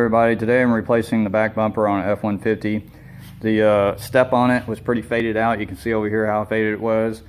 everybody. Today I'm replacing the back bumper on an F-150. The step on it was pretty faded out. You can see over here how faded it was.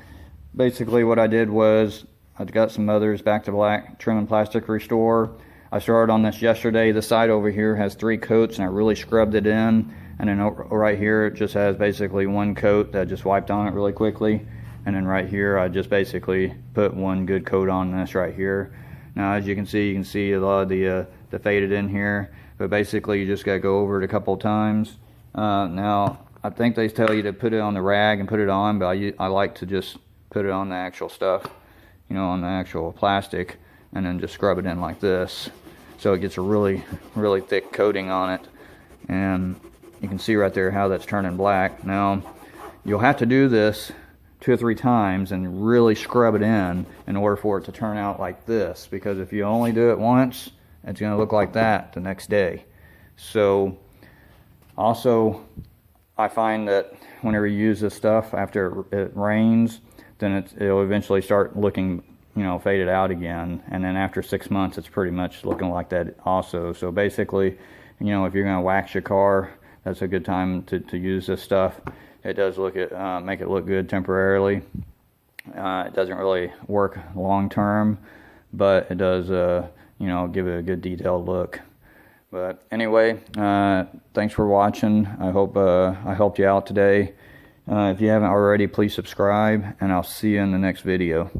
Basically what I did was I got some others Back to Black Trim and Plastic Restore. I started on this yesterday. The side over here has 3 coats and I really scrubbed it in. And then right here it just has basically 1 coat that I just wiped on it really quickly. And then right here I just basically put 1 good coat on this right here. Now as you can see a lot of the faded in here, but basically you just got to go over it a couple times. Now I think they tell you to put it on the rag and put it on, but I like to just put it on the actual stuff, you know, on the actual plastic, and then just scrub it in like this, so it gets a really thick coating on it. And you can see right there how that's turning black. Now you'll have to do this 2 or 3 times and really scrub it in order for it to turn out like this, because if you only do it once, it's going to look like that the next day. So also I find that whenever you use this stuff after it rains, then it'll eventually start looking, you know, faded out again, and then after 6 months it's pretty much looking like that also. So basically, you know, if you're going to wax your car, that's a good time to use this stuff. It does make it look good temporarily. It doesn't really work long term, but it does, you know, give it a good detailed look. But anyway, thanks for watching. I hope I helped you out today. If you haven't already, please subscribe, and I'll see you in the next video.